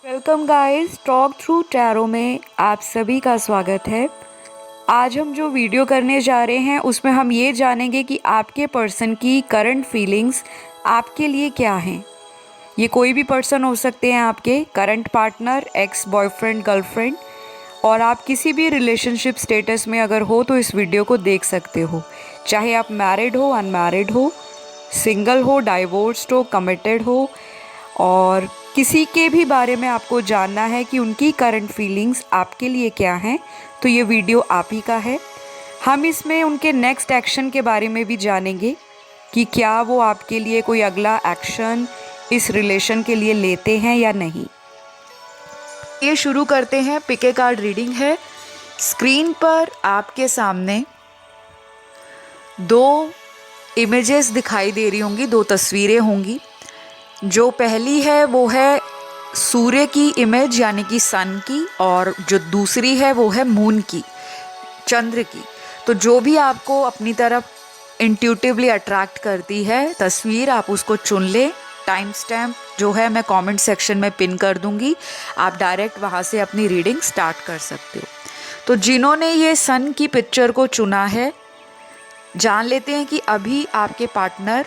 Welcome guys, talk through tarot में आप सभी का स्वागत है। आज हम जो वीडियो करने जा रहे हैं उसमें हम ये जानेंगे कि आपके पर्सन की करंट फीलिंग्स आपके लिए क्या हैं। ये कोई भी पर्सन हो सकते हैं, आपके current partner, ex boyfriend, girlfriend, और आप किसी भी रिलेशनशिप स्टेटस में अगर हो तो इस वीडियो को देख सकते हो। चाहे आप मैरिड हो, अनमैरिड हो, सिंगल हो, डाइवोर्स्ड हो, कमिटेड हो, और किसी के भी बारे में आपको जानना है कि उनकी करंट फीलिंग्स आपके लिए क्या हैं, तो ये वीडियो आप ही का है। हम इसमें उनके नेक्स्ट एक्शन के बारे में भी जानेंगे कि क्या वो आपके लिए कोई अगला एक्शन इस रिलेशन के लिए लेते हैं या नहीं। ये शुरू करते हैं। पिक ए कार्ड रीडिंग है। स्क्रीन पर आपके सामने दो इमेजेस दिखाई दे रही होंगी, दो तस्वीरें होंगी। जो पहली है वो है सूर्य की इमेज यानी कि सन की, और जो दूसरी है वो है मून की, चंद्र की। तो जो भी आपको अपनी तरफ इंट्यूटिवली अट्रैक्ट करती है तस्वीर, आप उसको चुन लें। टाइम स्टैम्प जो है मैं कमेंट सेक्शन में पिन कर दूंगी, आप डायरेक्ट वहाँ से अपनी रीडिंग स्टार्ट कर सकते हो। तो जिन्होंने ये सन की पिक्चर को चुना है, जान लेते हैं कि अभी आपके पार्टनर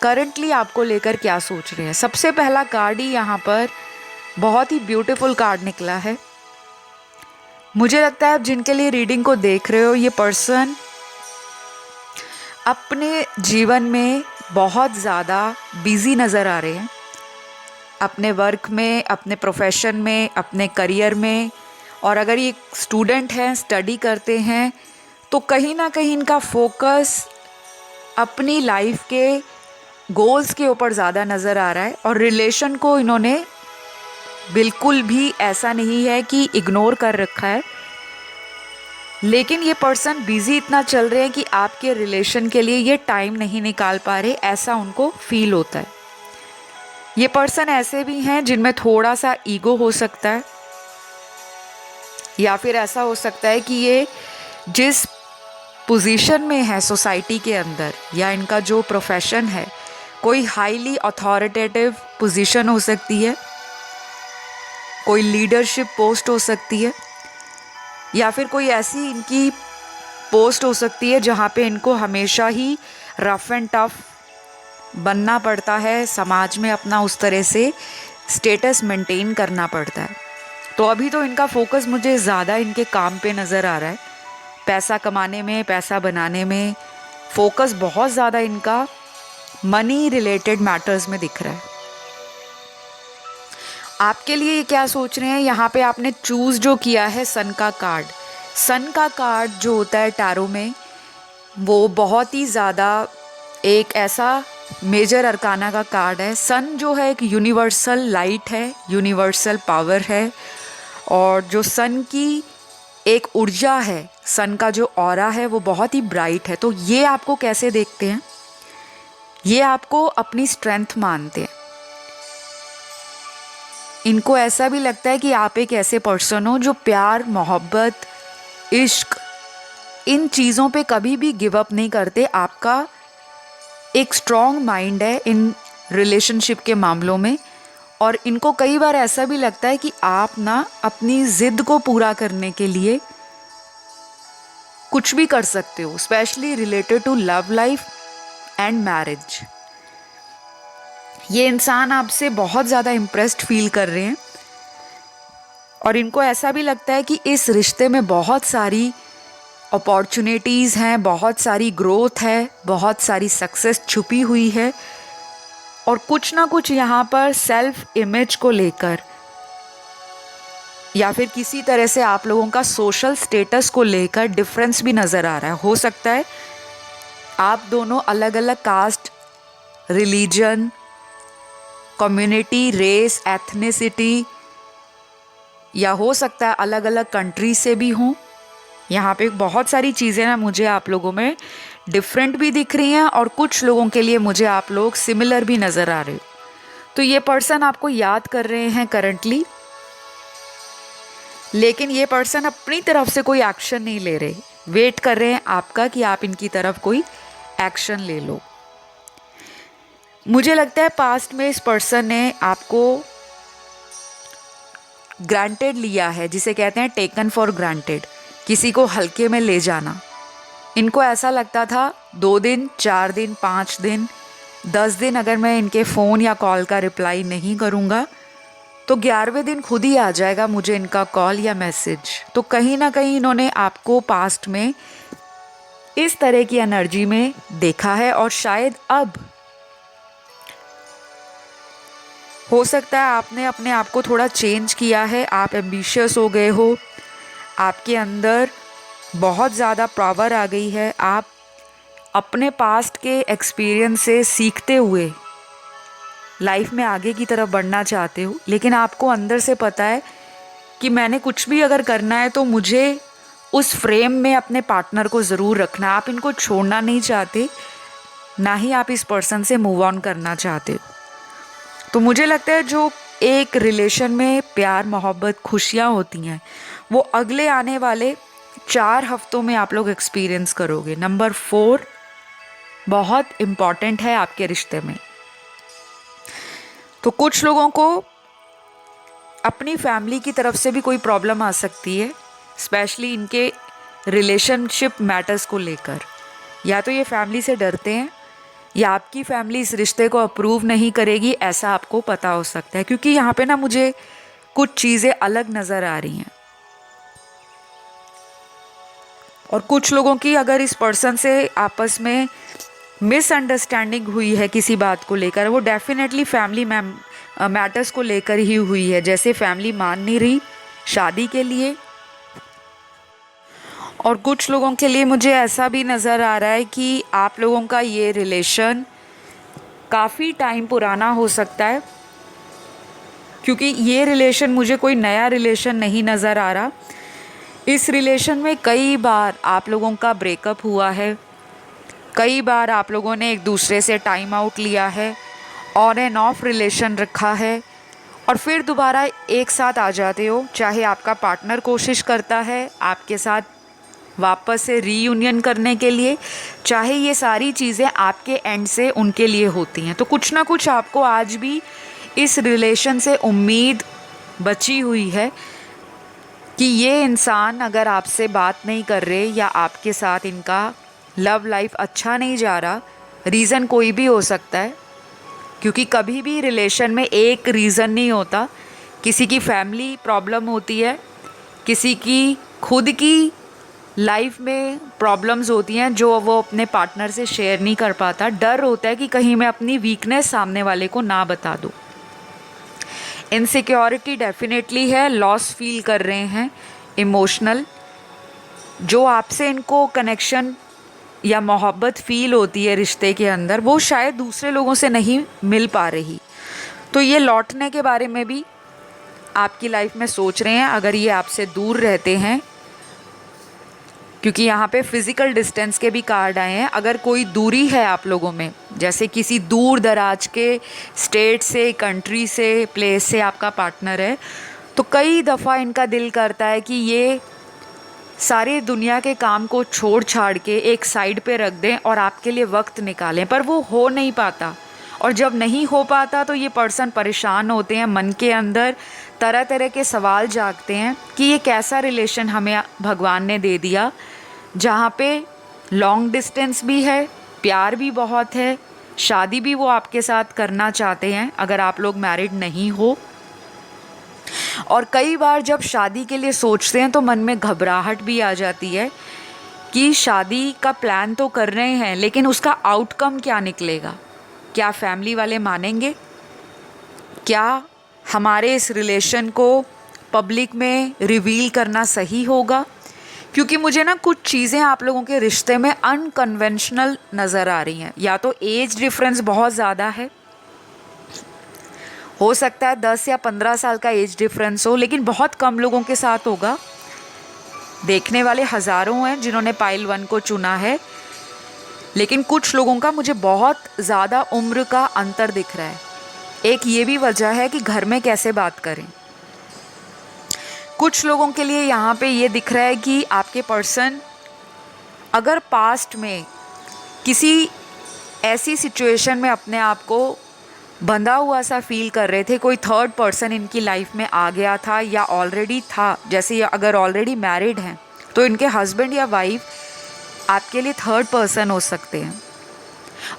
करंटली आपको लेकर क्या सोच रहे हैं। सबसे पहला कार्ड ही यहाँ पर बहुत ही ब्यूटीफुल कार्ड निकला है। मुझे लगता है आप जिनके लिए रीडिंग को देख रहे हो, ये पर्सन अपने जीवन में बहुत ज़्यादा बिजी नज़र आ रहे हैं, अपने वर्क में, अपने प्रोफेशन में, अपने करियर में। और अगर ये स्टूडेंट हैं, स्टडी करते हैं, तो कहीं ना कहीं इनका फोकस अपनी लाइफ के गोल्स के ऊपर ज़्यादा नज़र आ रहा है। और रिलेशन को इन्होंने बिल्कुल भी ऐसा नहीं है कि इग्नोर कर रखा है, लेकिन ये पर्सन बिजी इतना चल रहे हैं कि आपके रिलेशन के लिए ये टाइम नहीं निकाल पा रहे, ऐसा उनको फील होता है। ये पर्सन ऐसे भी हैं जिनमें थोड़ा सा ईगो हो सकता है, या फिर ऐसा हो सकता है कि ये जिस पोजीशन में है सोसाइटी के अंदर, या इनका जो प्रोफेशन है, कोई हाईली अथॉरिटेटिव पोजीशन हो सकती है, कोई लीडरशिप पोस्ट हो सकती है, या फिर कोई ऐसी इनकी पोस्ट हो सकती है जहाँ पे इनको हमेशा ही रफ एंड टफ बनना पड़ता है, समाज में अपना उस तरह से स्टेटस मेंटेन करना पड़ता है। तो अभी तो इनका फोकस मुझे ज़्यादा इनके काम पे नज़र आ रहा है, पैसा कमाने में, पैसा बनाने में फोकस बहुत ज़्यादा इनका मनी रिलेटेड मैटर्स में दिख रहा है। आपके लिए ये क्या सोच रहे हैं, यहाँ पे आपने चूज़ जो किया है सन का कार्ड। सन का कार्ड जो होता है टैरो में, वो बहुत ही ज़्यादा एक ऐसा मेजर अरकाना का कार्ड है। सन जो है एक यूनिवर्सल लाइट है, यूनिवर्सल पावर है, और जो सन की एक ऊर्जा है, सन का जो ऑरा है वो बहुत ही ब्राइट है। तो ये आपको कैसे देखते हैं, ये आपको अपनी स्ट्रेंथ मानते हैं। इनको ऐसा भी लगता है कि आप एक ऐसे पर्सन हो जो प्यार, मोहब्बत, इश्क, इन चीज़ों पे कभी भी गिव अप नहीं करते। आपका एक स्ट्रॉन्ग माइंड है इन रिलेशनशिप के मामलों में, और इनको कई बार ऐसा भी लगता है कि आप ना अपनी ज़िद को पूरा करने के लिए कुछ भी कर सकते हो, specially related to love life and marriage. ये इंसान आपसे बहुत ज़्यादा इम्प्रेस्ड फील कर रहे हैं, और इनको ऐसा भी लगता है कि इस रिश्ते में बहुत सारी अपॉर्चुनिटीज़ हैं, बहुत सारी ग्रोथ है, बहुत सारी सक्सेस छुपी हुई है, और कुछ ना कुछ यहाँ पर सेल्फ इमेज को लेकर, या फिर किसी तरह से आप लोगों का सोशल स्टेटस को लेकर डिफरेंस भी नज़र आ रहा है। हो सकता है आप दोनों अलग अलग caste, religion, community, race, ethnicity, या हो सकता है अलग अलग कंट्री से भी हों। यहाँ पे बहुत सारी चीज़ें ना मुझे आप लोगों में डिफरेंट भी दिख रही हैं, और कुछ लोगों के लिए मुझे आप लोग सिमिलर भी नज़र आ रहे हो। तो ये पर्सन आपको याद कर रहे हैं करंटली, लेकिन ये पर्सन अपनी तरफ से कोई एक्शन नहीं ले रहे, वेट कर रहे हैं आपका कि आप इनकी तरफ कोई एक्शन ले लो। मुझे लगता है पास्ट में इस पर्सन ने आपको ग्रांटेड लिया है, जिसे कहते हैं टेकन फॉर ग्रांटेड, किसी को हल्के में ले जाना। इनको ऐसा लगता था 2 दिन, 4 दिन, 5 दिन, 10 दिन अगर मैं इनके फ़ोन या कॉल का रिप्लाई नहीं करूँगा तो 11वें दिन खुद ही आ जाएगा मुझे इनका कॉल या मैसेज। तो कहीं ना कहीं इन्होंने आपको पास्ट में इस तरह की एनर्जी में देखा है, और शायद अब हो सकता है आपने अपने आप को थोड़ा चेंज किया है, आप एम्बिशियस हो गए हो, आपके अंदर बहुत ज़्यादा पावर आ गई है, आप अपने पास्ट के एक्सपीरियंस से सीखते हुए लाइफ में आगे की तरफ बढ़ना चाहते हो। लेकिन आपको अंदर से पता है कि मैंने कुछ भी अगर करना है तो मुझे उस फ्रेम में अपने पार्टनर को ज़रूर रखना है। आप इनको छोड़ना नहीं चाहते, ना ही आप इस पर्सन से मूव ऑन करना चाहते हो। तो मुझे लगता है जो एक रिलेशन में प्यार, मोहब्बत, खुशियाँ होती हैं वो अगले आने वाले 4 हफ्तों में आप लोग एक्सपीरियंस करोगे। नंबर 4 बहुत इम्पॉर्टेंट है आपके रिश्ते में। तो कुछ लोगों को अपनी फैमिली की तरफ से भी कोई प्रॉब्लम आ सकती है, स्पेशली इनके रिलेशनशिप मैटर्स को लेकर। या तो ये फैमिली से डरते हैं या आपकी फैमिली इस रिश्ते को अप्रूव नहीं करेगी, ऐसा आपको पता हो सकता है। क्योंकि यहाँ पे ना मुझे कुछ चीज़ें अलग नज़र आ रही हैं। और कुछ लोगों की अगर इस पर्सन से आपस में मिसअंडरस्टैंडिंग हुई है किसी बात को लेकर, वो डेफिनेटली फैमिली मैटर्स को लेकर ही हुई है। जैसे फैमिली मान नहीं रही शादी के लिए। और कुछ लोगों के लिए मुझे ऐसा भी नज़र आ रहा है कि आप लोगों का ये रिलेशन काफ़ी टाइम पुराना हो सकता है, क्योंकि ये रिलेशन मुझे कोई नया रिलेशन नहीं नज़र आ रहा। इस रिलेशन में कई बार आप लोगों का ब्रेकअप हुआ है, कई बार आप लोगों ने एक दूसरे से टाइम आउट लिया है, ऑन एंड ऑफ रिलेशन रखा है, और फिर दोबारा एक साथ आ जाते हो। चाहे आपका पार्टनर कोशिश करता है आपके साथ वापस से रीयूनियन करने के लिए, चाहे ये सारी चीज़ें आपके एंड से उनके लिए होती हैं। तो कुछ ना कुछ आपको आज भी इस रिलेशन से उम्मीद बची हुई है कि ये इंसान अगर आपसे बात नहीं कर रहे या आपके साथ इनका लव लाइफ अच्छा नहीं जा रहा, रीज़न कोई भी हो सकता है, क्योंकि कभी भी रिलेशन में एक रीज़न नहीं होता। किसी की फैमिली प्रॉब्लम होती है, किसी की खुद की लाइफ में प्रॉब्लम्स होती हैं जो वो अपने पार्टनर से शेयर नहीं कर पाता। डर होता है कि कहीं मैं अपनी वीकनेस सामने वाले को ना बता दूँ। इनसिक्योरिटी डेफिनेटली है, लॉस फील कर रहे हैं इमोशनल। जो आपसे इनको कनेक्शन या मोहब्बत फील होती है रिश्ते के अंदर, वो शायद दूसरे लोगों से नहीं मिल पा रही। तो ये लौटने के बारे में भी आपकी लाइफ में सोच रहे हैं अगर ये आपसे दूर रहते हैं, क्योंकि यहाँ पे फिज़िकल डिस्टेंस के भी कार्ड आए हैं। अगर कोई दूरी है आप लोगों में, जैसे किसी दूर दराज के स्टेट से, कंट्री से, प्लेस से आपका पार्टनर है, तो कई दफ़ा इनका दिल करता है कि ये सारी दुनिया के काम को छोड़ छाड़ के एक साइड पे रख दें और आपके लिए वक्त निकालें, पर वो हो नहीं पाता। और जब नहीं हो पाता तो ये पर्सन परेशान होते हैं, मन के अंदर तरह तरह के सवाल जागते हैं कि ये कैसा रिलेशन हमें भगवान ने दे दिया, जहाँ पे लॉन्ग डिस्टेंस भी है, प्यार भी बहुत है, शादी भी वो आपके साथ करना चाहते हैं अगर आप लोग मैरिड नहीं हो। और कई बार जब शादी के लिए सोचते हैं तो मन में घबराहट भी आ जाती है कि शादी का प्लान तो कर रहे हैं, लेकिन उसका आउटकम क्या निकलेगा। क्या फैमिली वाले मानेंगे? क्या हमारे इस रिलेशन को पब्लिक में रिवील करना सही होगा? क्योंकि मुझे ना कुछ चीज़ें आप लोगों के रिश्ते में अनकन्वेंशनल नज़र आ रही हैं। या तो एज डिफरेंस बहुत ज़्यादा है, हो सकता है 10 या 15 साल का एज डिफरेंस हो, लेकिन बहुत कम लोगों के साथ होगा। देखने वाले हज़ारों हैं जिन्होंने पाइल 1 को चुना है, लेकिन कुछ लोगों का मुझे बहुत ज़्यादा उम्र का अंतर दिख रहा है। एक ये भी वजह है कि घर में कैसे बात करें। कुछ लोगों के लिए यहाँ पे ये दिख रहा है कि आपके पर्सन अगर पास्ट में किसी ऐसी सिचुएशन में अपने आप को बंधा हुआ सा फील कर रहे थे, कोई थर्ड पर्सन इनकी लाइफ में आ गया था या ऑलरेडी था। जैसे ये अगर ऑलरेडी मैरिड हैं तो इनके हस्बैंड या वाइफ आपके लिए थर्ड पर्सन हो सकते हैं,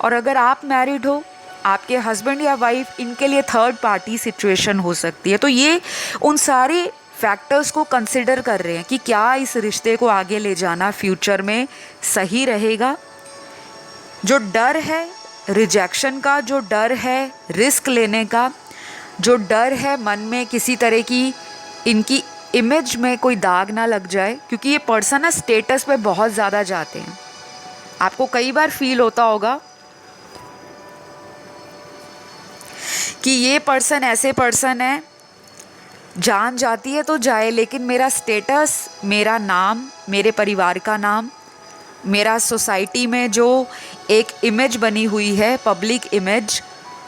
और अगर आप मैरिड हो, आपके हस्बैंड या वाइफ इनके लिए थर्ड पार्टी सिचुएशन हो सकती है। तो ये उन सारे फैक्टर्स को कंसिडर कर रहे हैं कि क्या इस रिश्ते को आगे ले जाना फ्यूचर में सही रहेगा। जो डर है रिजेक्शन का, जो डर है रिस्क लेने का, जो डर है मन में किसी तरह की इनकी इमेज में कोई दाग ना लग जाए, क्योंकि ये पर्सन ना स्टेटस पे बहुत ज़्यादा जाते हैं। आपको कई बार फील होता होगा कि ये पर्सन ऐसे पर्सन है, जान जाती है तो जाए, लेकिन मेरा स्टेटस, मेरा नाम, मेरे परिवार का नाम, मेरा सोसाइटी में जो एक इमेज बनी हुई है, पब्लिक इमेज,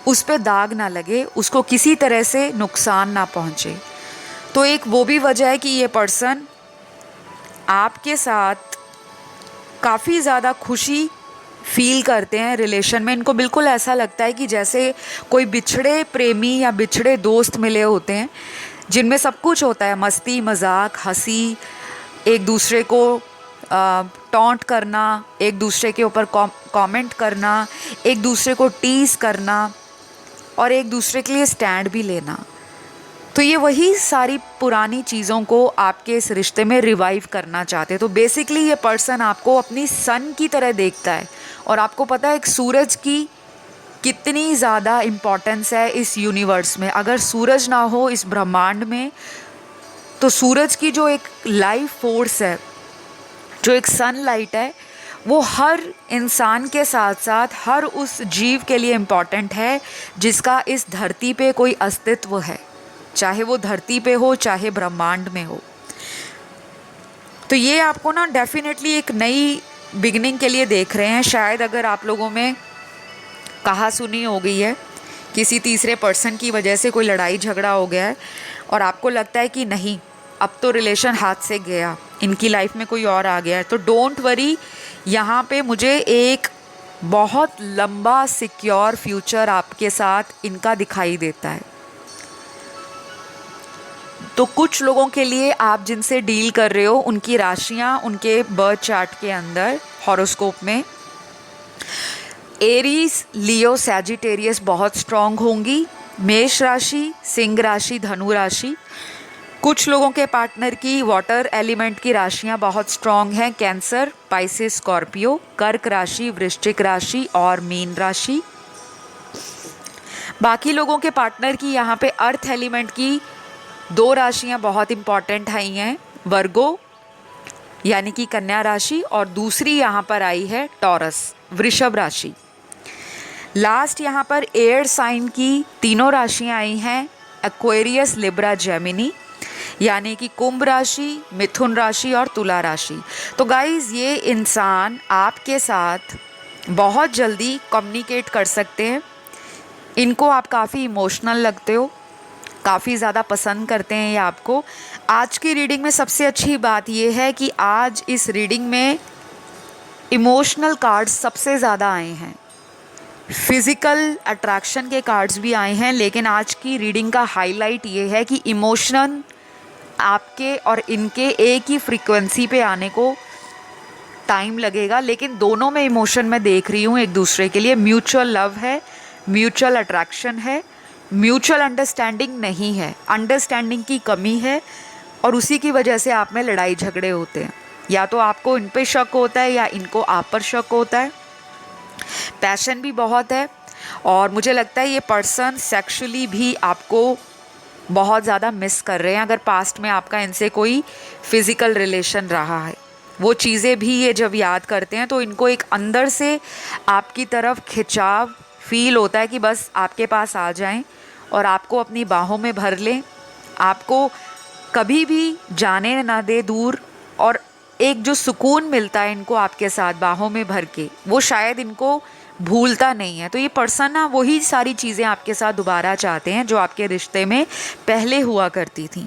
उस पे दाग ना लगे, उसको किसी तरह से नुकसान ना पहुंचे। तो एक वो भी वजह है कि ये पर्सन आपके साथ काफ़ी ज़्यादा खुशी फील करते हैं रिलेशन में। इनको बिल्कुल ऐसा लगता है कि जैसे कोई बिछड़े प्रेमी या बिछड़े दोस्त मिले होते हैं, जिनमें सब कुछ होता है, मस्ती मजाक, हंसी, एक दूसरे को टॉन्ट करना, एक दूसरे के ऊपर कमेंट करना, एक दूसरे को टीज़ करना और एक दूसरे के लिए स्टैंड भी लेना। तो ये वही सारी पुरानी चीज़ों को आपके इस रिश्ते में रिवाइव करना चाहते हैं। तो बेसिकली ये पर्सन आपको अपनी सन की तरह देखता है, और आपको पता है एक सूरज की कितनी ज़्यादा इम्पोर्टेंस है इस यूनिवर्स में। अगर सूरज ना हो इस ब्रह्मांड में, तो सूरज की जो एक लाइफ फोर्स है, जो एक सनलाइट है, वो हर इंसान के साथ साथ हर उस जीव के लिए इम्पॉर्टेंट है जिसका इस धरती पे कोई अस्तित्व है, चाहे वो धरती पे हो चाहे ब्रह्मांड में हो। तो ये आपको ना डेफिनेटली एक नई बिगनिंग के लिए देख रहे हैं। शायद अगर आप लोगों में कहा सुनी हो गई है, किसी तीसरे पर्सन की वजह से कोई लड़ाई झगड़ा हो गया है और आपको लगता है कि नहीं, अब तो रिलेशन हाथ से गया, इनकी लाइफ में कोई और आ गया है, तो डोंट वरी, यहाँ पे मुझे एक बहुत लंबा सिक्योर फ्यूचर आपके साथ इनका दिखाई देता है। तो कुछ लोगों के लिए आप जिनसे डील कर रहे हो, उनकी राशियाँ उनके बर्थ चार्ट के अंदर हॉरोस्कोप में एरीज, लियो, सैजिटेरियस बहुत स्ट्रांग होंगी। मेष राशि, सिंह राशि, धनु राशि। कुछ लोगों के पार्टनर की वाटर एलिमेंट की राशियां बहुत स्ट्रांग हैं, कैंसर, पाइसेस, स्कॉर्पियो। कर्क राशि, वृश्चिक राशि और मीन राशि। बाकी लोगों के पार्टनर की यहाँ पे अर्थ एलिमेंट की 2 राशियां बहुत इंपॉर्टेंट आई हैं, वर्गो यानी कि कन्या राशि, और दूसरी यहाँ पर आई है टॉरस, वृषभ राशि। लास्ट यहाँ पर एयर साइन की 3 राशियां आई हैं, एक्वेरियस, लिब्रा, जेमिनी, यानी कि कुंभ राशि, मिथुन राशि और तुला राशि। तो गाइज, ये इंसान आपके साथ बहुत जल्दी कम्युनिकेट कर सकते हैं। इनको आप काफ़ी इमोशनल लगते हो, काफ़ी ज़्यादा पसंद करते हैं ये आपको। आज की रीडिंग में सबसे अच्छी बात ये है कि आज इस रीडिंग में इमोशनल कार्ड्स सबसे ज़्यादा आए हैं, फिज़िकल अट्रैक्शन के कार्ड्स भी आए हैं, लेकिन आज की रीडिंग का हाईलाइट ये है कि इमोशन आपके और इनके एक ही फ्रीक्वेंसी पे आने को टाइम लगेगा, लेकिन दोनों में इमोशन मैं देख रही हूँ एक दूसरे के लिए। म्यूचुअल लव है, म्यूचुअल अट्रैक्शन है, म्यूचुअल अंडरस्टैंडिंग नहीं है, अंडरस्टैंडिंग की कमी है, और उसी की वजह से आप में लड़ाई झगड़े होते हैं। या तो आपको इन पे शक होता है या इनको आप पर शक होता है। पैशन भी बहुत है, और मुझे लगता है ये पर्सन सेक्सुअली भी आपको बहुत ज़्यादा मिस कर रहे हैं। अगर पास्ट में आपका इनसे कोई फिज़िकल रिलेशन रहा है, वो चीज़ें भी ये जब याद करते हैं तो इनको एक अंदर से आपकी तरफ खिंचाव फील होता है कि बस आपके पास आ जाएं और आपको अपनी बाहों में भर लें, आपको कभी भी जाने ना दे दूर, और एक जो सुकून मिलता है इनको आपके साथ बाहों में भर के, वो शायद इनको भूलता नहीं है। तो ये पर्सन ना वही सारी चीज़ें आपके साथ दोबारा चाहते हैं जो आपके रिश्ते में पहले हुआ करती थी।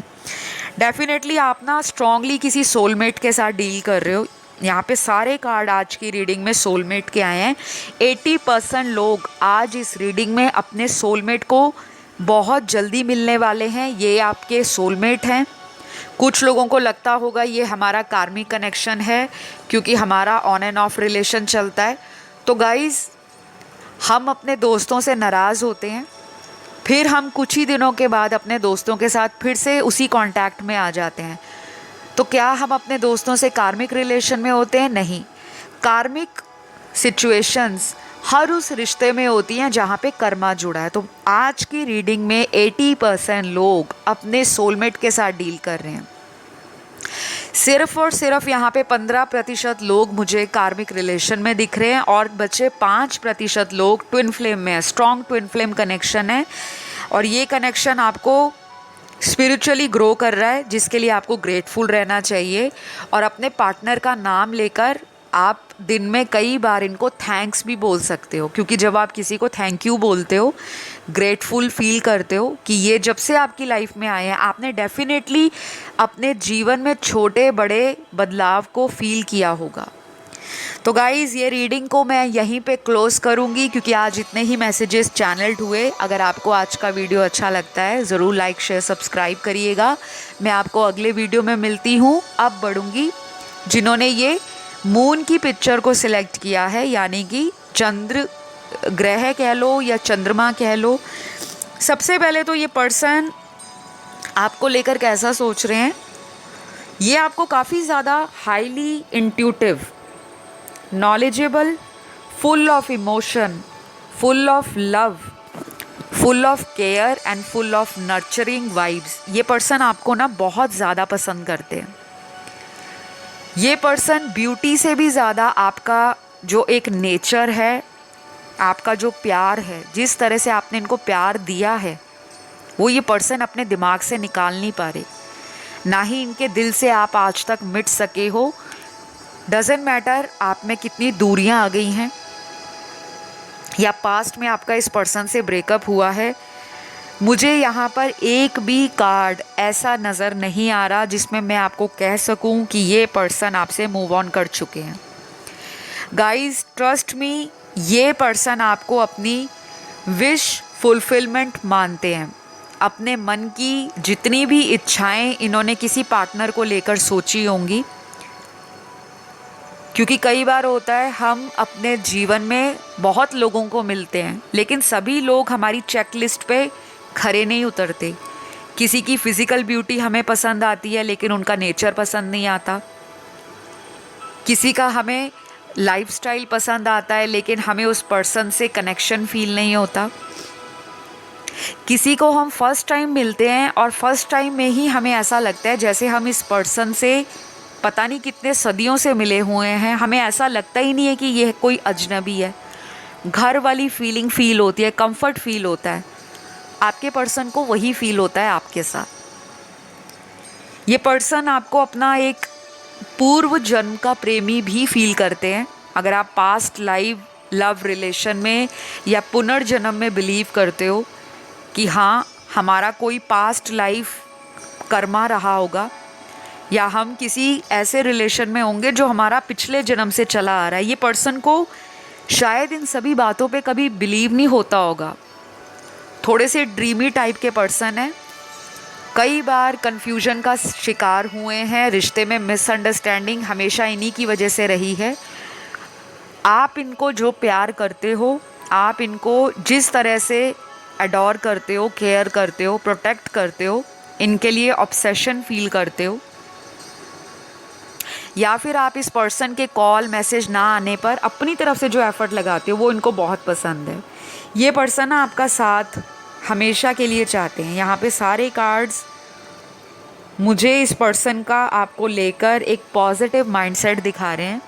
डेफिनेटली आप ना स्ट्रांगली किसी सोलमेट के साथ डील कर रहे हो, यहाँ पे सारे कार्ड आज की रीडिंग में सोलमेट के आए हैं। 80% लोग आज इस रीडिंग में अपने सोलमेट को बहुत जल्दी मिलने वाले हैं। ये आपके सोलमेट हैं। कुछ लोगों को लगता होगा ये हमारा कार्मिक कनेक्शन है, क्योंकि हमारा ऑन एंड ऑफ रिलेशन चलता है। तो गाइज़, हम अपने दोस्तों से नाराज़ होते हैं, फिर हम कुछ ही दिनों के बाद अपने दोस्तों के साथ फिर से उसी कांटेक्ट में आ जाते हैं। तो क्या हम अपने दोस्तों से कार्मिक रिलेशन में होते हैं? नहीं। कार्मिक सिचुएशंस हर उस रिश्ते में होती हैं जहाँ पे कर्मा जुड़ा है। तो आज की रीडिंग में 80% लोग अपने सोलमेट के साथ डील कर रहे हैं। सिर्फ और सिर्फ यहाँ पे 15% लोग मुझे कार्मिक रिलेशन में दिख रहे हैं और बचे 5% लोग ट्विन फ्लेम में है। स्ट्रॉन्ग ट्विन फ्लेम कनेक्शन है और ये कनेक्शन आपको स्पिरिचुअली ग्रो कर रहा है, जिसके लिए आपको ग्रेटफुल रहना चाहिए। और अपने पार्टनर का नाम लेकर आप दिन में कई बार इनको थैंक्स भी बोल सकते हो, क्योंकि जब आप किसी को थैंक यू बोलते हो, ग्रेटफुल फील करते हो कि ये जब से आपकी लाइफ में आए हैं, आपने डेफिनेटली अपने जीवन में छोटे बड़े बदलाव को फील किया होगा। तो गाइज़, ये रीडिंग को मैं यहीं पे क्लोज़ करूँगी, क्योंकि आज इतने ही मैसेजेस चैनल्ड हुए। अगर आपको आज का वीडियो अच्छा लगता है ज़रूर लाइक शेयर सब्सक्राइब करिएगा। मैं आपको अगले वीडियो में मिलती हूँ। अब बढ़ूँगी जिन्होंने ये मून की पिक्चर को सिलेक्ट किया है, यानी कि चंद्र ग्रह कह लो या चंद्रमा कह लो। सबसे पहले तो ये पर्सन आपको लेकर कैसा सोच रहे हैं। ये आपको काफ़ी ज़्यादा highly intuitive, knowledgeable, full of emotion, full of love, full of care and full of nurturing vibes। ये पर्सन आपको ना बहुत ज़्यादा पसंद करते हैं। ये पर्सन ब्यूटी से भी ज़्यादा आपका जो एक नेचर है, आपका जो प्यार है, जिस तरह से आपने इनको प्यार दिया है, वो ये पर्सन अपने दिमाग से निकाल नहीं पा रहे। ना ही इनके दिल से आप आज तक मिट सके हो। डजेंट मैटर आप में कितनी दूरियां आ गई हैं या पास्ट में आपका इस पर्सन से ब्रेकअप हुआ है, मुझे यहाँ पर एक भी कार्ड ऐसा नज़र नहीं आ रहा जिसमें मैं आपको कह सकूँ कि ये पर्सन आपसे मूव ऑन कर चुके हैं। गाइज, ट्रस्ट मी, ये पर्सन आपको अपनी विश फुलफिलमेंट मानते हैं। अपने मन की जितनी भी इच्छाएं इन्होंने किसी पार्टनर को लेकर सोची होंगी, क्योंकि कई बार होता है हम अपने जीवन में बहुत लोगों को मिलते हैं, लेकिन सभी लोग हमारी चेकलिस्ट पे खरे नहीं उतरते। किसी की फ़िज़िकल ब्यूटी हमें पसंद आती है, लेकिन उनका नेचर पसंद नहीं आता। किसी का हमें लाइफस्टाइल पसंद आता है, लेकिन हमें उस पर्सन से कनेक्शन फील नहीं होता। किसी को हम फर्स्ट टाइम मिलते हैं और फर्स्ट टाइम में ही हमें ऐसा लगता है जैसे हम इस पर्सन से पता नहीं कितने सदियों से मिले हुए हैं। हमें ऐसा लगता ही नहीं है कि यह कोई अजनबी है। घर वाली फीलिंग फील होती है, कंफर्ट फील होता है। आपके पर्सन को वही फील होता है आपके साथ। ये पर्सन आपको अपना एक पूर्व जन्म का प्रेमी भी फील करते हैं। अगर आप पास्ट लाइफ लव रिलेशन में या पुनर्जन्म में बिलीव करते हो कि हाँ, हमारा कोई पास्ट लाइफ कर्मा रहा होगा, या हम किसी ऐसे रिलेशन में होंगे जो हमारा पिछले जन्म से चला आ रहा है, ये पर्सन को शायद इन सभी बातों पे कभी बिलीव नहीं होता होगा। थोड़े से ड्रीमी टाइप के पर्सन हैं। कई बार कन्फ्यूजन का शिकार हुए हैं। रिश्ते में मिसअंडरस्टैंडिंग हमेशा इन्हीं की वजह से रही है। आप इनको जो प्यार करते हो, आप इनको जिस तरह से अडोर करते हो, केयर करते हो, प्रोटेक्ट करते हो, इनके लिए ऑब्सेशन फील करते हो, या फिर आप इस पर्सन के कॉल मैसेज ना आने पर अपनी तरफ से जो एफ़र्ट लगाते हो वो इनको बहुत पसंद है। ये पर्सन आपका साथ हमेशा के लिए चाहते हैं। यहाँ पे सारे कार्ड्स मुझे इस पर्सन का आपको लेकर एक पॉजिटिव माइंडसेट दिखा रहे हैं।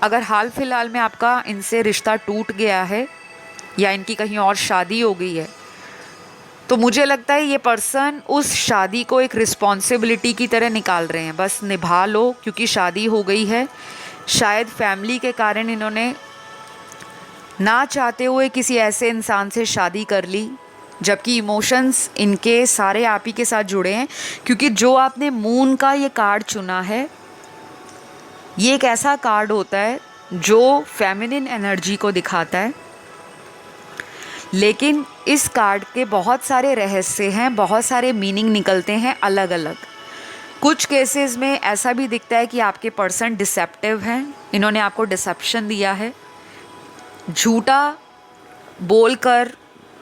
अगर हाल फिलहाल में आपका इनसे रिश्ता टूट गया है या इनकी कहीं और शादी हो गई है, तो मुझे लगता है ये पर्सन उस शादी को एक रिस्पॉन्सिबिलिटी की तरह निकाल रहे हैं। बस निभा लो, क्योंकि शादी हो गई है। शायद फैमिली के कारण इन्होंने ना चाहते हुए किसी ऐसे इंसान से शादी कर ली, जबकि इमोशंस इनके सारे आप ही के साथ जुड़े हैं। क्योंकि जो आपने मून का ये कार्ड चुना है, ये एक ऐसा कार्ड होता है जो फेमिनिन एनर्जी को दिखाता है, लेकिन इस कार्ड के बहुत सारे रहस्य हैं, बहुत सारे मीनिंग निकलते हैं अलग अलग। कुछ केसेस में ऐसा भी दिखता है कि आपके पर्सन डिसेप्टिव हैं, इन्होंने आपको डिसेप्शन दिया है, झूठा बोलकर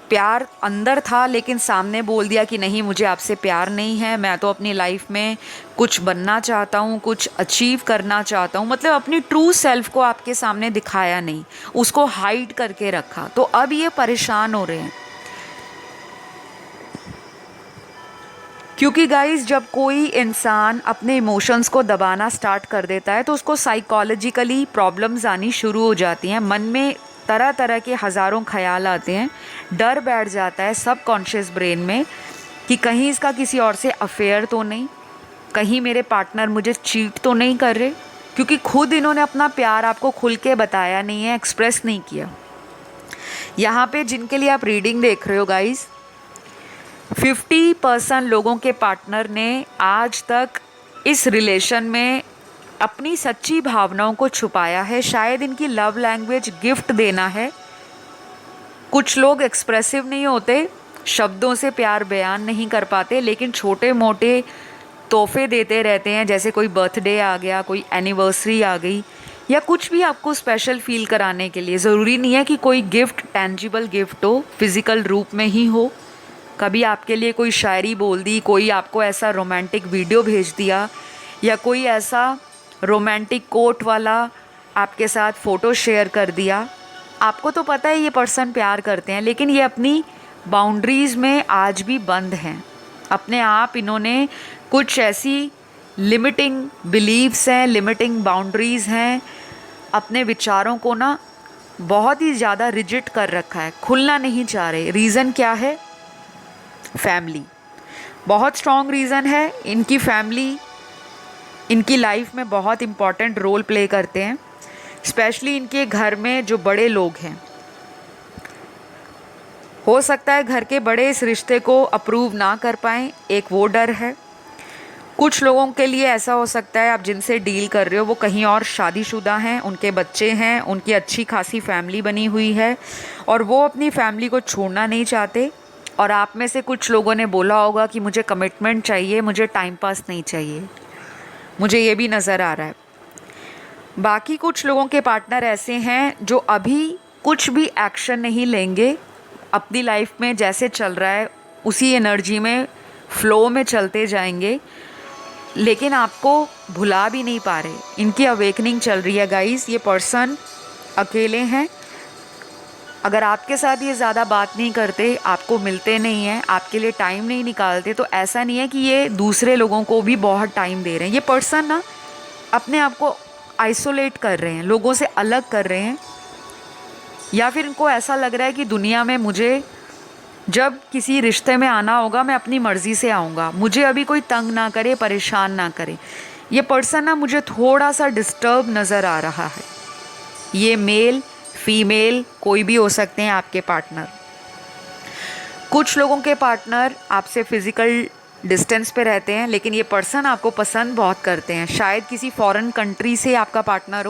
प्यार अंदर था लेकिन सामने बोल दिया कि नहीं मुझे आपसे प्यार नहीं है, मैं तो अपनी लाइफ में कुछ बनना चाहता हूँ, कुछ अचीव करना चाहता हूँ। मतलब अपनी ट्रू सेल्फ को आपके सामने दिखाया नहीं, उसको हाइड करके रखा। तो अब ये परेशान हो रहे हैं, क्योंकि गाइस जब कोई इंसान अपने इमोशंस को दबाना स्टार्ट कर देता है तो उसको साइकोलॉजिकली प्रॉब्लम्स आनी शुरू हो जाती हैं। मन में तरह तरह के हज़ारों ख्याल आते हैं, डर बैठ जाता है सब कॉन्शियस ब्रेन में कि कहीं इसका किसी और से अफेयर तो नहीं, कहीं मेरे पार्टनर मुझे चीट तो नहीं कर रहे, क्योंकि खुद इन्होंने अपना प्यार आपको खुल के बताया नहीं है, एक्सप्रेस नहीं किया। यहाँ पे जिनके लिए आप रीडिंग देख रहे हो गाइस, 50% लोगों के पार्टनर ने आज तक इस रिलेशन में अपनी सच्ची भावनाओं को छुपाया है। शायद इनकी लव लैंग्वेज गिफ्ट देना है। कुछ लोग एक्सप्रेसिव नहीं होते, शब्दों से प्यार बयान नहीं कर पाते, लेकिन छोटे मोटे तोहफे देते रहते हैं, जैसे कोई बर्थडे आ गया, कोई एनिवर्सरी आ गई, या कुछ भी आपको स्पेशल फील कराने के लिए। ज़रूरी नहीं है कि कोई गिफ्ट टेंजिबल गिफ्ट हो, फिज़िकल रूप में ही हो। कभी आपके लिए कोई शायरी बोल दी, कोई आपको ऐसा रोमांटिक वीडियो भेज दिया, या कोई ऐसा रोमांटिक कोट वाला आपके साथ फ़ोटो शेयर कर दिया। आपको तो पता है ये पर्सन प्यार करते हैं, लेकिन ये अपनी बाउंड्रीज़ में आज भी बंद हैं। अपने आप इन्होंने कुछ ऐसी लिमिटिंग बिलीव्स हैं, लिमिटिंग बाउंड्रीज़ हैं, अपने विचारों को ना बहुत ही ज़्यादा रिजिड कर रखा है, खुलना नहीं चाह रहे। रीज़न क्या है? फैमिली बहुत स्ट्रॉन्ग रीज़न है। इनकी फैमिली इनकी लाइफ में बहुत इम्पॉर्टेंट रोल प्ले करते हैं, स्पेशली इनके घर में जो बड़े लोग हैं। हो सकता है घर के बड़े इस रिश्ते को अप्रूव ना कर पाएँ, एक वो डर है। कुछ लोगों के लिए ऐसा हो सकता है आप जिनसे डील कर रहे हो वो कहीं और शादीशुदा हैं, उनके बच्चे हैं, उनकी अच्छी खासी फैमिली बनी हुई है और वो अपनी फैमिली को छोड़ना नहीं चाहते। और आप में से कुछ लोगों ने बोला होगा कि मुझे कमिटमेंट चाहिए, मुझे टाइम पास नहीं चाहिए। मुझे ये भी नज़र आ रहा है। बाकी कुछ लोगों के पार्टनर ऐसे हैं जो अभी कुछ भी एक्शन नहीं लेंगे, अपनी लाइफ में जैसे चल रहा है उसी एनर्जी में फ्लो में चलते जाएंगे, लेकिन आपको भुला भी नहीं पा रहे। इनकी अवेकनिंग चल रही है गाइस। ये पर्सन अकेले हैं। अगर आपके साथ ये ज़्यादा बात नहीं करते, आपको मिलते नहीं हैं, आपके लिए टाइम नहीं निकालते, तो ऐसा नहीं है कि ये दूसरे लोगों को भी बहुत टाइम दे रहे हैं। ये पर्सन ना अपने आप को आइसोलेट कर रहे हैं, लोगों से अलग कर रहे हैं, या फिर इनको ऐसा लग रहा है कि दुनिया में मुझे जब किसी रिश्ते में आना होगा मैं अपनी मर्ज़ी से आऊँगा, मुझे अभी कोई तंग ना करे, परेशान ना करे। ये पर्सन ना मुझे थोड़ा सा डिस्टर्ब नज़र आ रहा है। ये मेल फीमेल कोई भी हो सकते हैं आपके पार्टनर। कुछ लोगों के पार्टनर आपसे फ़िज़िकल डिस्टेंस पे रहते हैं, लेकिन ये पर्सन आपको पसंद बहुत करते हैं। शायद किसी फॉरेन कंट्री से आपका पार्टनर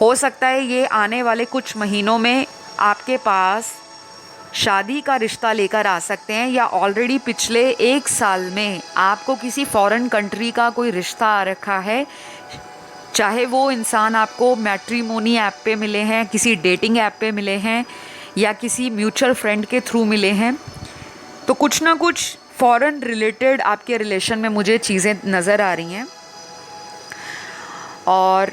हो सकता है ये आने वाले कुछ महीनों में आपके पास शादी का रिश्ता लेकर आ सकते हैं, या ऑलरेडी पिछले 1 साल में आपको किसी फॉरेन कंट्री का कोई रिश्ता आ रखा है। चाहे वो इंसान आपको मैट्रिमोनी ऐप पे मिले हैं, किसी डेटिंग ऐप पे मिले हैं, या किसी म्यूचुअल फ्रेंड के थ्रू मिले हैं, तो कुछ ना कुछ फॉरेन रिलेटेड आपके रिलेशन में मुझे चीज़ें नज़र आ रही हैं। और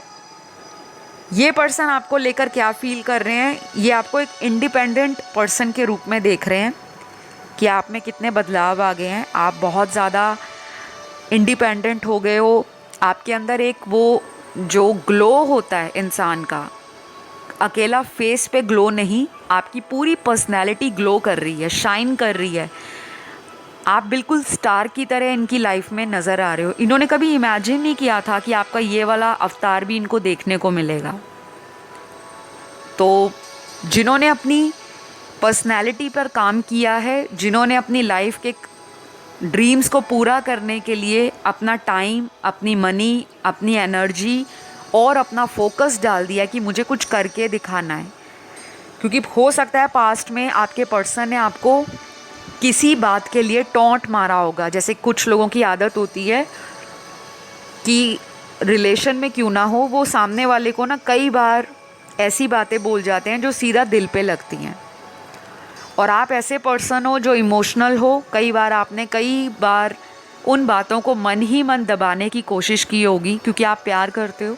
ये पर्सन आपको लेकर क्या फ़ील कर रहे हैं, ये आपको एक इंडिपेंडेंट पर्सन के रूप में देख रहे हैं कि आप में कितने बदलाव आ गए हैं। आप बहुत ज़्यादा इंडिपेंडेंट हो गए हो। आपके अंदर एक वो जो ग्लो होता है इंसान का, अकेला फेस पे ग्लो नहीं, आपकी पूरी पर्सनैलिटी ग्लो कर रही है, शाइन कर रही है। आप बिल्कुल स्टार की तरह इनकी लाइफ में नज़र आ रहे हो। इन्होंने कभी इमेजिन नहीं किया था कि आपका ये वाला अवतार भी इनको देखने को मिलेगा। तो जिन्होंने अपनी पर्सनैलिटी पर काम किया है, जिन्होंने अपनी लाइफ के ड्रीम्स को पूरा करने के लिए अपना टाइम, अपनी मनी, अपनी एनर्जी और अपना फोकस डाल दिया कि मुझे कुछ करके दिखाना है। क्योंकि हो सकता है पास्ट में आपके पर्सन ने आपको किसी बात के लिए टॉन्ट मारा होगा। जैसे कुछ लोगों की आदत होती है कि रिलेशन में क्यों ना हो, वो सामने वाले को ना कई बार ऐसी बातें बोल जाते हैं जो सीधा दिल पे लगती हैं। और आप ऐसे पर्सन हो जो इमोशनल हो। कई बार उन बातों को मन ही मन दबाने की कोशिश की होगी क्योंकि आप प्यार करते हो।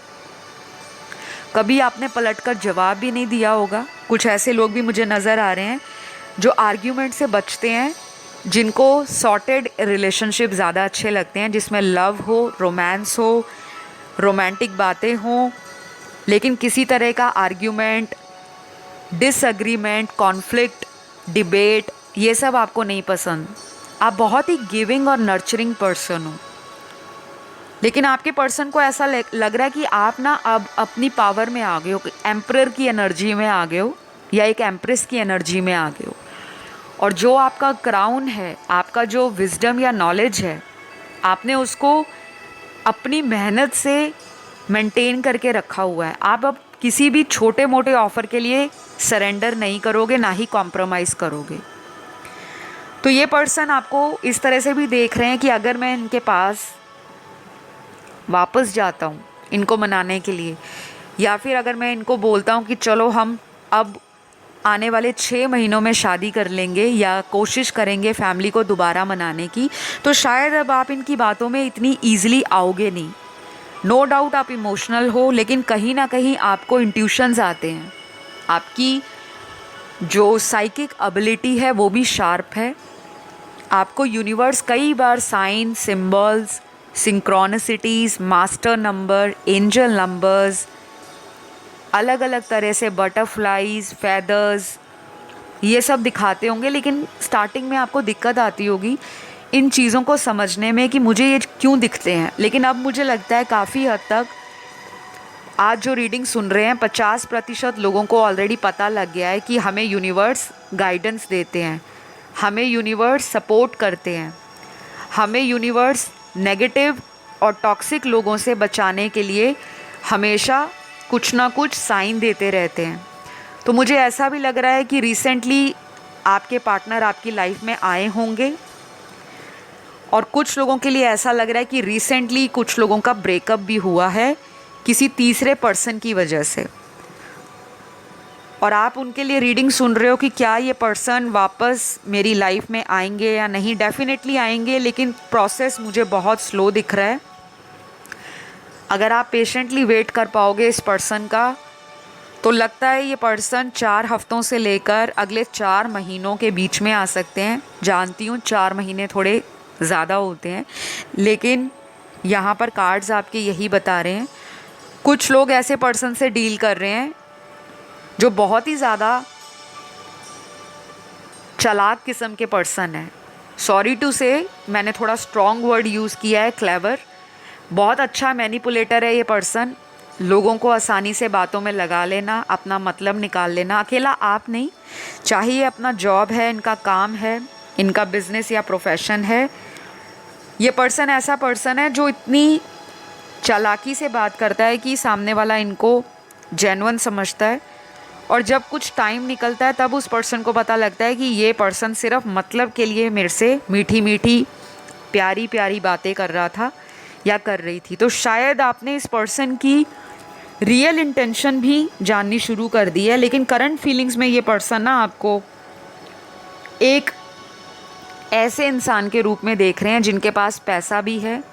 कभी आपने पलटकर जवाब भी नहीं दिया होगा। कुछ ऐसे लोग भी मुझे नज़र आ रहे हैं जो आर्ग्यूमेंट से बचते हैं, जिनको सॉर्टेड रिलेशनशिप ज़्यादा अच्छे लगते हैं, जिसमें लव हो, रोमांस हो, रोमांटिक बातें हों, लेकिन किसी तरह का आर्ग्यूमेंट, डिसएग्रीमेंट, कॉन्फ्लिक्ट, डिबेट, ये सब आपको नहीं पसंद। आप बहुत ही गिविंग और नर्चरिंग पर्सन हो, लेकिन आपके पर्सन को ऐसा लग रहा है कि आप ना अब अपनी पावर में आ गए हो, एम्परर की एनर्जी में आ गए हो या एक एम्प्रेस की एनर्जी में आ गए हो। और जो आपका क्राउन है, आपका जो विजडम या नॉलेज है, आपने उसको अपनी मेहनत से मेंटेन करके रखा हुआ है। आप अब किसी भी छोटे मोटे ऑफ़र के लिए सरेंडर नहीं करोगे, ना ही कॉम्प्रोमाइज़ करोगे। तो ये पर्सन आपको इस तरह से भी देख रहे हैं कि अगर मैं इनके पास वापस जाता हूँ इनको मनाने के लिए, या फिर अगर मैं इनको बोलता हूँ कि चलो हम अब आने वाले 6 महीनों में शादी कर लेंगे या कोशिश करेंगे फैमिली को दोबारा मनाने की, तो शायद अब आप इनकी बातों में इतनी ईजिली आओगे नहीं। नो डाउट आप इमोशनल हो, लेकिन कहीं ना कहीं आपको इंट्यूशंस आते हैं। आपकी जो साइकिक एबिलिटी है वो भी शार्प है। आपको यूनिवर्स कई बार sign, symbols, synchronicities, master number, angel numbers, अलग अलग तरह से बटरफ्लाइज, फेदर्स, ये सब दिखाते होंगे। लेकिन स्टार्टिंग में आपको दिक्कत आती होगी इन चीज़ों को समझने में कि मुझे ये क्यों दिखते हैं। लेकिन अब मुझे लगता है काफ़ी हद तक आज जो रीडिंग सुन रहे हैं 50% लोगों को ऑलरेडी पता लग गया है कि हमें यूनिवर्स गाइडेंस देते हैं, हमें यूनिवर्स सपोर्ट करते हैं, हमें यूनिवर्स नेगेटिव और टॉक्सिक लोगों से बचाने के लिए हमेशा कुछ ना कुछ साइन देते रहते हैं। तो मुझे ऐसा भी लग रहा है कि रिसेंटली आपके पार्टनर आपकी लाइफ में आए होंगे, और कुछ लोगों के लिए ऐसा लग रहा है कि रिसेंटली कुछ लोगों का ब्रेकअप भी हुआ है किसी तीसरे पर्सन की वजह से। और आप उनके लिए रीडिंग सुन रहे हो कि क्या ये पर्सन वापस मेरी लाइफ में आएंगे या नहीं। डेफिनेटली आएंगे, लेकिन प्रोसेस मुझे बहुत स्लो दिख रहा है। अगर आप पेशेंटली वेट कर पाओगे इस पर्सन का, तो लगता है ये पर्सन 4 हफ्तों से लेकर अगले 4 महीनों के बीच में आ सकते हैं। जानती हूँ 4 महीने थोड़े ज़्यादा होते हैं, लेकिन यहाँ पर कार्ड्स आपके यही बता रहे हैं। कुछ लोग ऐसे पर्सन से डील कर रहे हैं जो बहुत ही ज़्यादा चालाक किस्म के पर्सन है। सॉरी टू से मैंने थोड़ा स्ट्रॉन्ग वर्ड यूज़ किया है, क्लेवर। बहुत अच्छा मैनिपुलेटर है ये पर्सन। लोगों को आसानी से बातों में लगा लेना, अपना मतलब निकाल लेना। अकेला आप नहीं, चाहे ये अपना जॉब है, इनका काम है, इनका बिजनेस या प्रोफेशन है, ये पर्सन ऐसा पर्सन है जो इतनी चालाकी से बात करता है कि सामने वाला इनको जेन्युइन समझता है। और जब कुछ टाइम निकलता है तब उस पर्सन को पता लगता है कि ये पर्सन सिर्फ मतलब के लिए मेरे से मीठी मीठी प्यारी प्यारी बातें कर रहा था या कर रही थी। तो शायद आपने इस पर्सन की रियल इंटेंशन भी जाननी शुरू कर दी है। लेकिन करंट फीलिंग्स में ये पर्सन ना आपको एक ऐसे इंसान के रूप में देख रहे हैं जिनके पास पैसा भी है,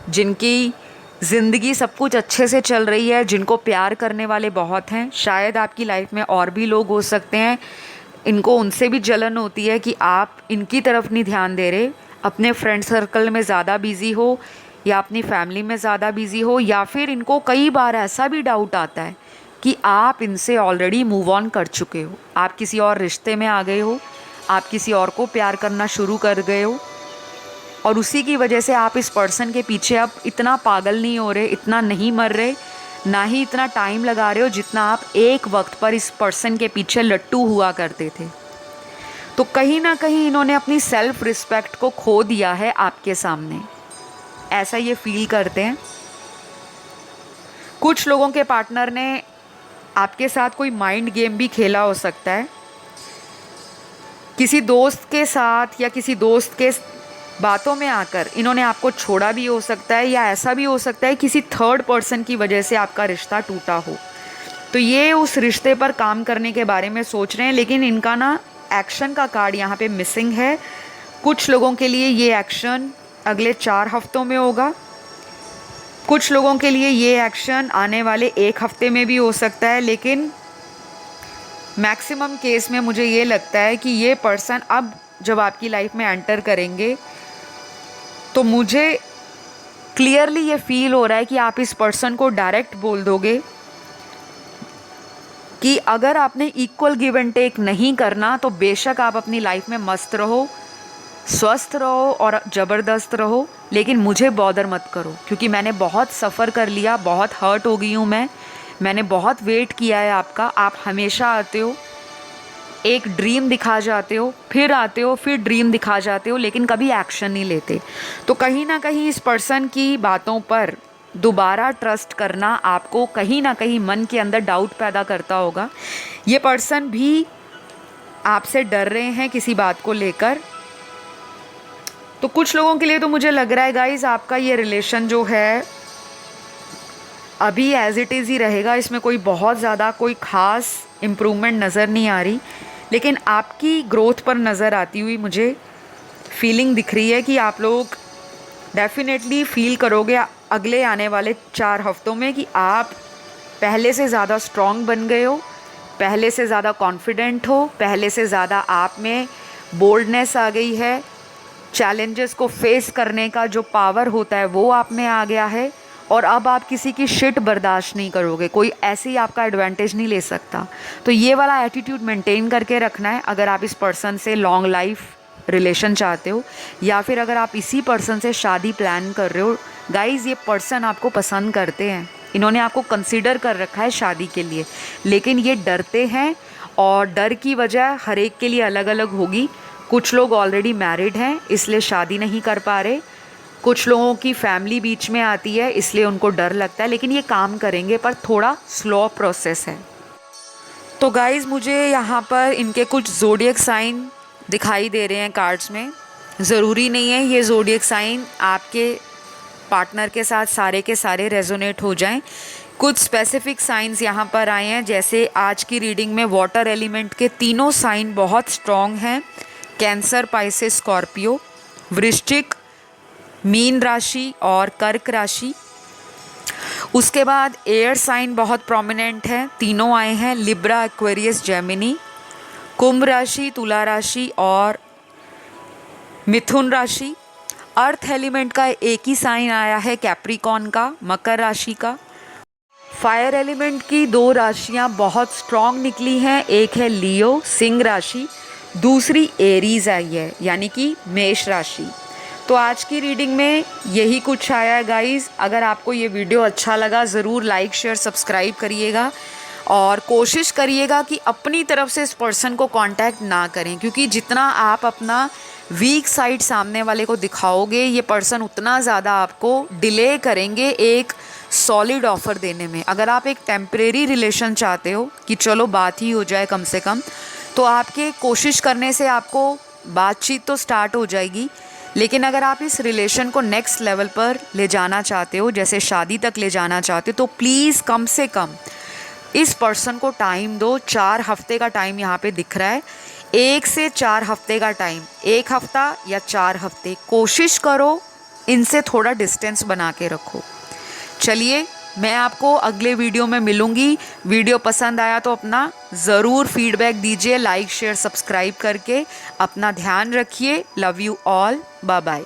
जिनकी ज़िंदगी सब कुछ अच्छे से चल रही है, जिनको प्यार करने वाले बहुत हैं। शायद आपकी लाइफ में और भी लोग हो सकते हैं, इनको उनसे भी जलन होती है कि आप इनकी तरफ नहीं ध्यान दे रहे, अपने फ्रेंड सर्कल में ज़्यादा बिज़ी हो या अपनी फैमिली में ज़्यादा बिज़ी हो, या फिर इनको कई बार ऐसा भी डाउट आता है कि आप इनसे ऑलरेडी मूव ऑन कर चुके हो, आप किसी और रिश्ते में आ गए हो, आप किसी और को प्यार करना शुरू कर गए हो, और उसी की वजह से आप इस पर्सन के पीछे अब इतना पागल नहीं हो रहे, इतना नहीं मर रहे, ना ही इतना टाइम लगा रहे हो जितना आप एक वक्त पर इस पर्सन के पीछे लट्टू हुआ करते थे। तो कहीं ना कहीं इन्होंने अपनी सेल्फ रिस्पेक्ट को खो दिया है आपके सामने, ऐसा ये फील करते हैं। कुछ लोगों के पार्टनर ने आपके साथ कोई माइंड गेम भी खेला हो सकता है। किसी दोस्त के साथ या किसी दोस्त के बातों में आकर इन्होंने आपको छोड़ा भी हो सकता है, या ऐसा भी हो सकता है किसी थर्ड पर्सन की वजह से आपका रिश्ता टूटा हो। तो ये उस रिश्ते पर काम करने के बारे में सोच रहे हैं, लेकिन इनका ना एक्शन का कार्ड यहाँ पे मिसिंग है। कुछ लोगों के लिए ये एक्शन अगले 4 हफ्तों में होगा, कुछ लोगों के लिए ये एक्शन आने वाले 1 हफ्ते में भी हो सकता है। लेकिन मैक्सिमम केस में मुझे ये लगता है कि ये पर्सन अब जब आपकी लाइफ में एंटर करेंगे तो मुझे क्लियरली ये फील हो रहा है कि आप इस पर्सन को डायरेक्ट बोल दोगे कि अगर आपने इक्वल गिव एंड टेक नहीं करना तो बेशक आप अपनी लाइफ में मस्त रहो, स्वस्थ रहो और ज़बरदस्त रहो, लेकिन मुझे बॉदर मत करो, क्योंकि मैंने बहुत सफ़र कर लिया, बहुत हर्ट हो गई हूँ मैंने बहुत वेट किया है आपका। आप हमेशा आते हो, एक ड्रीम दिखा जाते हो, फिर आते हो, फिर ड्रीम दिखा जाते हो, लेकिन कभी एक्शन नहीं लेते। तो कहीं ना कहीं इस पर्सन की बातों पर दोबारा ट्रस्ट करना आपको कहीं ना कहीं मन के अंदर डाउट पैदा करता होगा। ये पर्सन भी आपसे डर रहे हैं किसी बात को लेकर। तो कुछ लोगों के लिए तो मुझे लग रहा है गाइज आपका ये रिलेशन जो है अभी एज इट इज़ ही रहेगा, इसमें कोई बहुत ज़्यादा कोई ख़ास इम्प्रूवमेंट नज़र नहीं आ रही। लेकिन आपकी ग्रोथ पर नज़र आती हुई मुझे फीलिंग दिख रही है कि आप लोग डेफिनेटली फील करोगे अगले आने वाले 4 हफ्तों में कि आप पहले से ज़्यादा स्ट्रॉन्ग बन गए हो, पहले से ज़्यादा कॉन्फिडेंट हो, पहले से ज़्यादा आप में बोल्डनेस आ गई है, चैलेंजेस को फेस करने का जो पावर होता है वो आप में आ गया है, और अब आप किसी की शिट बर्दाश्त नहीं करोगे, कोई ऐसे ही आपका एडवांटेज नहीं ले सकता। तो ये वाला एटीट्यूड मेंटेन करके रखना है अगर आप इस पर्सन से लॉन्ग लाइफ रिलेशन चाहते हो, या फिर अगर आप इसी पर्सन से शादी प्लान कर रहे हो। गाइज़ ये पर्सन आपको पसंद करते हैं, इन्होंने आपको कंसीडर कर रखा है शादी के लिए, लेकिन ये डरते हैं और डर की वजह हर एक के लिए अलग अलग होगी। कुछ लोग ऑलरेडी मैरिड हैं इसलिए शादी नहीं कर पा रहे, कुछ लोगों की फैमिली बीच में आती है इसलिए उनको डर लगता है, लेकिन ये काम करेंगे पर थोड़ा स्लो प्रोसेस है। तो गाइज़ मुझे यहाँ पर इनके कुछ ज़ोडिएक साइन दिखाई दे रहे हैं कार्ड्स में। ज़रूरी नहीं है ये ज़ोडिएक साइन आपके पार्टनर के साथ सारे के सारे रेजोनेट हो जाएं। कुछ स्पेसिफिक साइंस यहाँ पर आए हैं, जैसे आज की रीडिंग में वाटर एलिमेंट के तीनों साइन बहुत स्ट्रॉन्ग हैं, कैंसर, पाइसेस, स्कॉर्पियो, वृश्चिक, मीन राशि और कर्क राशि। उसके बाद एयर साइन बहुत प्रोमिनेंट है, तीनों आए हैं, लिब्रा, एक्वेरियस, जेमिनी, कुंभ राशि, तुला राशि और मिथुन राशि। अर्थ एलिमेंट का एक ही साइन आया है, कैप्रिकॉन का, मकर राशि का। फायर एलिमेंट की 2 राशियां बहुत स्ट्रॉन्ग निकली हैं, एक है लियो, सिंह राशि, दूसरी एरीज आई है यानी कि मेष राशि। तो आज की रीडिंग में यही कुछ आया है गाइस। अगर आपको ये वीडियो अच्छा लगा ज़रूर लाइक, शेयर, सब्सक्राइब करिएगा और कोशिश करिएगा कि अपनी तरफ से इस पर्सन को कांटेक्ट ना करें, क्योंकि जितना आप अपना वीक साइड सामने वाले को दिखाओगे ये पर्सन उतना ज़्यादा आपको डिले करेंगे एक सॉलिड ऑफ़र देने में। अगर आप एक टेम्परेरी रिलेशन चाहते हो कि चलो बात ही हो जाए कम से कम, तो आपके कोशिश करने से आपको बातचीत तो स्टार्ट हो जाएगी, लेकिन अगर आप इस रिलेशन को नेक्स्ट लेवल पर ले जाना चाहते हो, जैसे शादी तक ले जाना चाहते हो, तो प्लीज़ कम से कम इस पर्सन को टाइम दो। 4 हफ्ते का टाइम यहाँ पे दिख रहा है, 1 से 4 हफ्ते का टाइम, 1 हफ्ता या 4 हफ्ते कोशिश करो इनसे थोड़ा डिस्टेंस बना के रखो। चलिए मैं आपको अगले वीडियो में मिलूँगी। वीडियो पसंद आया तो अपना ज़रूर फीडबैक दीजिए, लाइक, शेयर, सब्सक्राइब करके। अपना ध्यान रखिए। Love you all, bye bye.